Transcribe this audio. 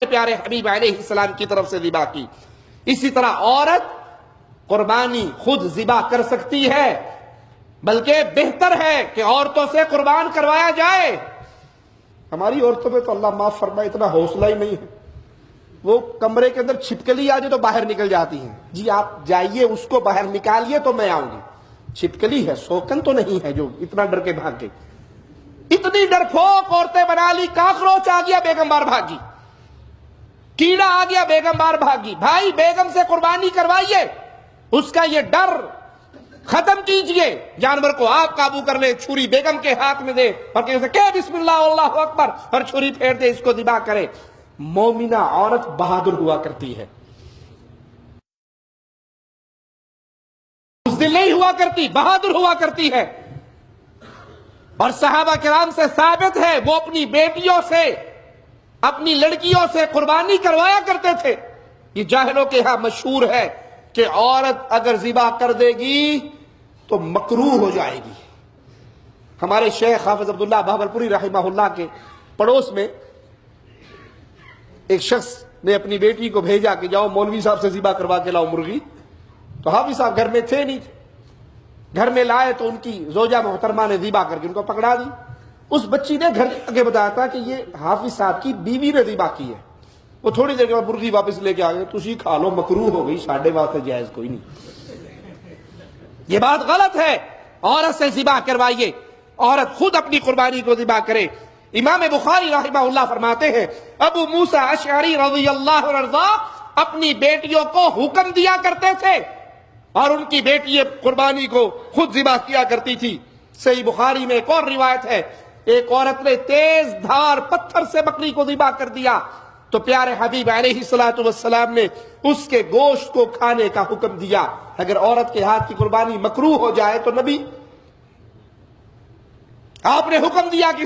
پیارے حبیب علیہ السلام کی طرف سے ذبح کی۔ اسی طرح عورت قربانی خود ذبح کر سکتی ہے، بلکہ بہتر ہے کہ عورتوں سے قربان کروایا جائے۔ ہماری عورتوں میں تو اللہ معاف فرمائے اتنا حوصلہ ہی نہیں ہے، وہ کمرے کے اندر چھپکلی آ جائے تو باہر نکل جاتی ہیں، جی آپ جائیے اس کو باہر نکالیے تو میں آؤں گی۔ چھپکلی ہے، سوکن تو نہیں ہے جو اتنا ڈر کے بھاگ گئی۔ اتنی ڈرپوک عورتیں بنا لی، کاکروچ آ گیا بیگم بار بھاگی، کیڑا آ گیا بیگم بار بھاگی۔ بھائی بیگم سے قربانی کروائیے، اس کا یہ ڈر ختم کیجئے۔ جانور کو آپ قابو کر لیں، چھری بیگم کے ہاتھ میں دے اور کہ بسم اللہ اللہ اکبر اور چھری پھیر دے، اس کو ذبح کرے۔ مومنہ عورت بہادر ہوا کرتی ہے، بزدل نہیں ہوا کرتی، بہادر ہوا کرتی ہے۔ اور صحابہ کرام سے ثابت ہے وہ اپنی بیٹیوں سے، اپنی لڑکیوں سے قربانی کروایا کرتے تھے۔ یہ جاہلوں کے ہاں مشہور ہے کہ عورت اگر ذبح کر دے گی تو مکروہ ہو جائے گی۔ ہمارے شیخ حافظ عبداللہ بہاولپوری رحمہ اللہ کے پڑوس میں ایک شخص نے اپنی بیٹی کو بھیجا کہ جاؤ مولوی صاحب سے ذبح کروا کے لاؤ مرغی۔ تو حافظ صاحب گھر میں تھے نہیں تھے، گھر میں لائے تو ان کی زوجہ محترمہ نے ذبح کر کے ان کو پکڑا دی۔ اس بچی نے گھر آگے بتایا تھا کہ یہ حافظ صاحب کی بیوی نے ذبح کی ہے۔ وہ تھوڑی دیر کے بعد مرغی واپس لے کے آ گئے، تسی کھا لو، مکروہ ہو گئی، ساڈے واسطے جائز کوئی نہیں۔ یہ بات غلط ہے، عورت سے ذبح کروائیے، عورت خود اپنی قربانی کو ذبح کرے۔ امام بخاری رحمہ اللہ فرماتے ہیں ابو موسیٰ اشعری رضی اللہ عنہ اپنی بیٹیوں کو حکم دیا کرتے تھے اور ان کی بیٹی قربانی کو خود ذبح کیا کرتی تھی۔ صحیح بخاری میں ایک اور روایت ہے، ایک عورت نے تیز دھار پتھر سے بکری کو ذبح کر دیا تو پیارے حبیب علیہ السلام نے اس کے گوشت کو کھانے کا حکم دیا۔ اگر عورت کے ہاتھ کی قربانی مکروہ ہو جائے تو نبی آپ نے حکم دیا کہ